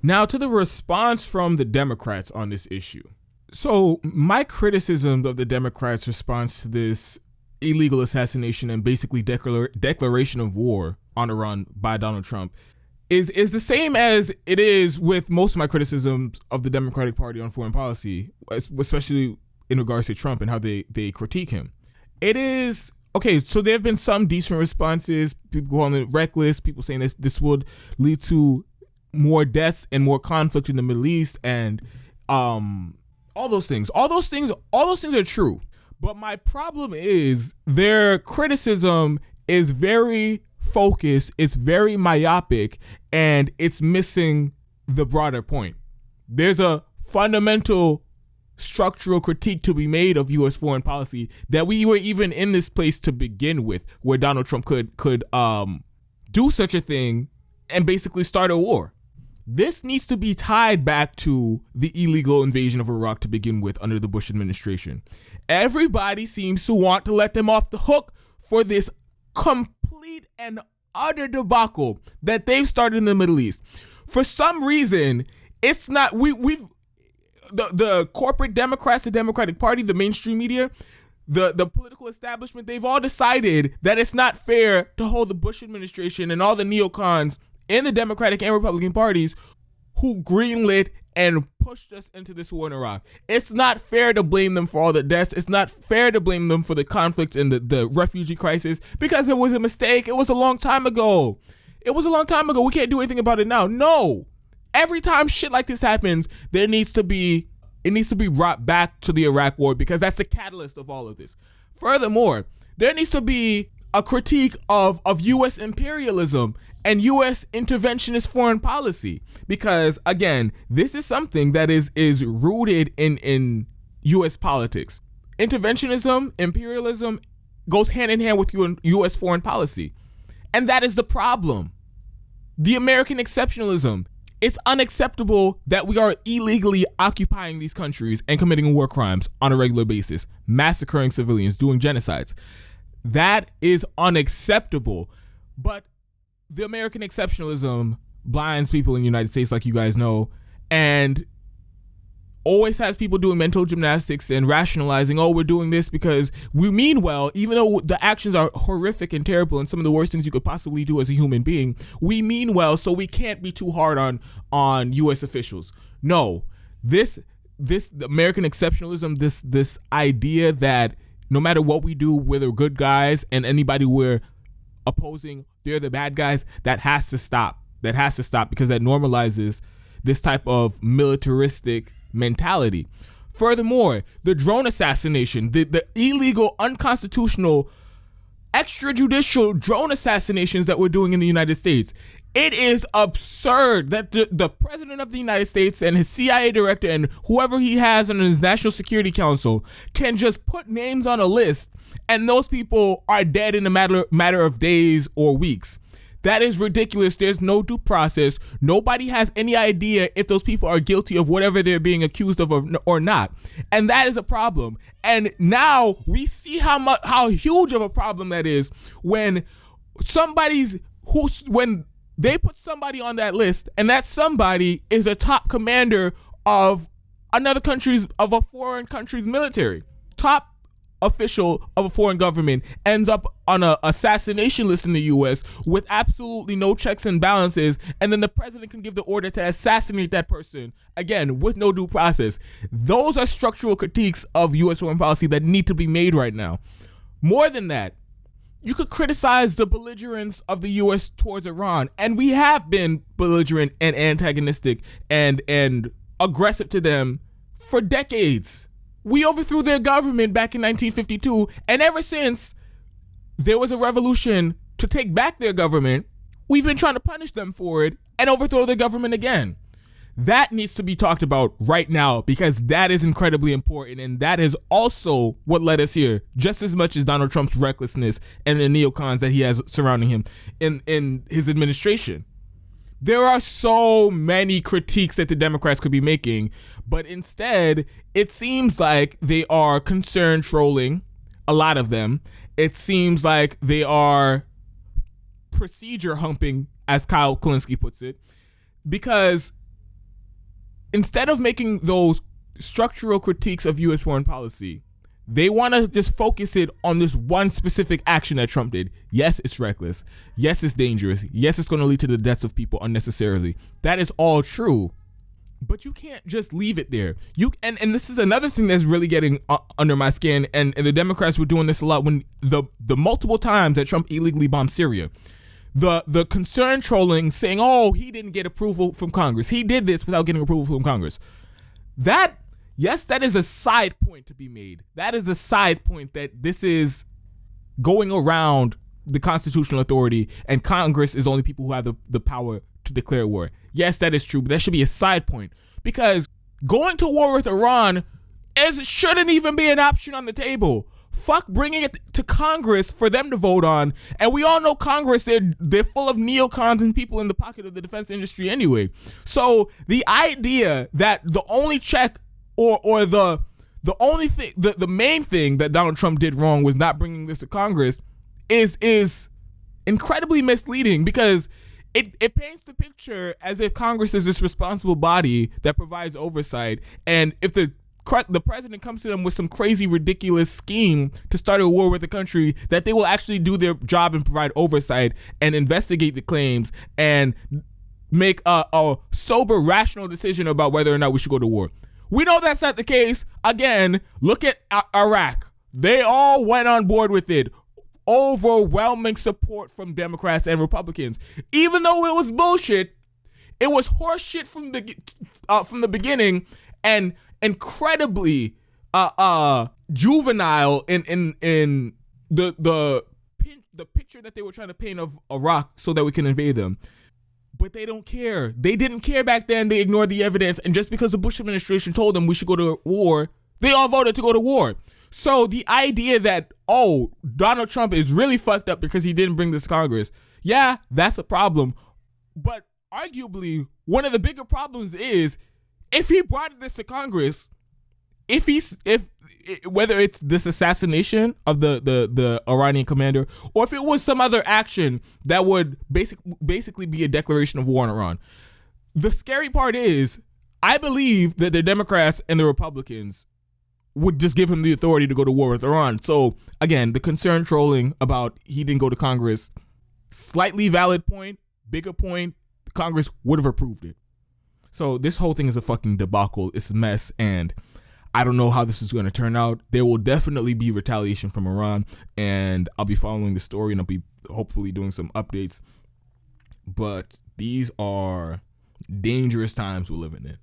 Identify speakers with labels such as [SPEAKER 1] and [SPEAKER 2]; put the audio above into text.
[SPEAKER 1] Now to the response from the Democrats on this issue. So my criticism of the Democrats' response to this illegal assassination and basically declaration of war on Iran by Donald Trump is the same as it is with most of my criticisms of the Democratic Party on foreign policy, especially in regards to Trump and how they critique him. It is, okay, so there have been some decent responses, people calling it reckless, people saying this would lead to more deaths and more conflict in the Middle East and all those things. All those things are true. But my problem is their criticism is very focused, it's very myopic, and it's missing the broader point. There's a fundamental structural critique to be made of U.S. foreign policy that we were even in this place to begin with, where Donald Trump could do such a thing and basically start a war. This needs to be tied back to the illegal invasion of Iraq to begin with under the Bush administration. Everybody seems to want to let them off the hook for this complete and utter debacle that they've started in the Middle East. For some reason, it's not, the corporate Democrats, the Democratic Party, the mainstream media, the political establishment, they've all decided that it's not fair to hold the Bush administration and all the neocons in the Democratic and Republican parties who greenlit and pushed us into this war in Iraq. It's not fair to blame them for all the deaths. It's not fair to blame them for the conflict and the refugee crisis, because it was a mistake. It was a long time ago. We can't do anything about it now. No. Every time shit like this happens, it needs to be brought back to the Iraq war, because that's the catalyst of all of this. Furthermore, there needs to be a critique of U.S. imperialism and U.S. interventionist foreign policy, because again, this is something that is rooted in U.S. politics. Interventionism, imperialism goes hand in hand with U.S. foreign policy, and that is the problem. The American exceptionalism. It's unacceptable that we are illegally occupying these countries and committing war crimes on a regular basis, massacring civilians, doing genocides. That is unacceptable. But the American exceptionalism blinds people in the United States, like you guys know, and always has people doing mental gymnastics and rationalizing, oh, we're doing this because we mean well, even though the actions are horrific and terrible and some of the worst things you could possibly do as a human being. We mean well, so we can't be too hard on U.S. officials. No, this American exceptionalism, this idea that no matter what we do, we're the good guys, and anybody we're opposing, they're the bad guys, that has to stop. Because that normalizes this type of militaristic mentality. Furthermore, the drone assassination, the illegal, unconstitutional, extrajudicial drone assassinations that we're doing in the United States. It is absurd that the president of the United States and his CIA director and whoever he has on his National Security Council can just put names on a list and those people are dead in a matter of days or weeks. That is ridiculous. There's no due process. Nobody has any idea if those people are guilty of whatever they're being accused of or not. And that is a problem. And now we see how huge of a problem that is when when they put somebody on that list, and that somebody is a top commander of a foreign country's military. Top official of a foreign government ends up on an assassination list in the U.S. with absolutely no checks and balances, and then the president can give the order to assassinate that person, again, with no due process. Those are structural critiques of U.S. foreign policy that need to be made right now. More than that, you could criticize the belligerence of the U.S. towards Iran, and we have been belligerent and antagonistic and aggressive to them for decades. We overthrew their government back in 1952, and ever since there was a revolution to take back their government, we've been trying to punish them for it and overthrow their government again. That needs to be talked about right now, because that is incredibly important, and that is also what led us here, just as much as Donald Trump's recklessness and the neocons that he has surrounding him in his administration. There are so many critiques that the Democrats could be making, but instead, it seems like they are concerned trolling, a lot of them. It seems like they are procedure humping, as Kyle Kulinski puts it, because instead of making those structural critiques of U.S. foreign policy, they want to just focus it on this one specific action that Trump did. Yes, it's reckless. Yes, it's dangerous. Yes, it's going to lead to the deaths of people unnecessarily. That is all true. But you can't just leave it there. And this is another thing that's really getting under my skin. And the Democrats were doing this a lot when the multiple times that Trump illegally bombed Syria. The concern trolling saying, oh, he didn't get approval from Congress. He did this without getting approval from Congress. Yes, that is a side point to be made. That is a side point that this is going around the constitutional authority and Congress is only people who have the power to declare war. Yes, that is true, but that should be a side point because going to war with Iran shouldn't even be an option on the table. Fuck bringing it to Congress for them to vote on. And we all know Congress, they're full of neocons and people in the pocket of the defense industry anyway. So the idea that the only check or the only thing, the main thing that Donald Trump did wrong was not bringing this to Congress is incredibly misleading because it paints the picture as if Congress is this responsible body that provides oversight, and if the president comes to them with some crazy, ridiculous scheme to start a war with the country, that they will actually do their job and provide oversight and investigate the claims and make a sober, rational decision about whether or not we should go to war. We know that's not the case. Again, look at Iraq. They all went on board with it. Overwhelming support from Democrats and Republicans. Even though it was bullshit, it was horseshit from the beginning and incredibly juvenile in the picture that they were trying to paint of Iraq so that we can invade them. But they don't care. They didn't care back then. They ignored the evidence. And just because the Bush administration told them we should go to war, they all voted to go to war. So the idea that, oh, Donald Trump is really fucked up because he didn't bring this to Congress. Yeah, that's a problem. But arguably, one of the bigger problems is if he brought this to Congress, whether it's this assassination of the Iranian commander, or if it was some other action that would basically be a declaration of war on Iran. The scary part is, I believe that the Democrats and the Republicans would just give him the authority to go to war with Iran. So again, the concern trolling about he didn't go to Congress, slightly valid point, bigger point, Congress would have approved it. So this whole thing is a fucking debacle. It's a mess, and I don't know how this is going to turn out. There will definitely be retaliation from Iran, and I'll be following the story, and I'll be hopefully doing some updates. But these are dangerous times we're living in.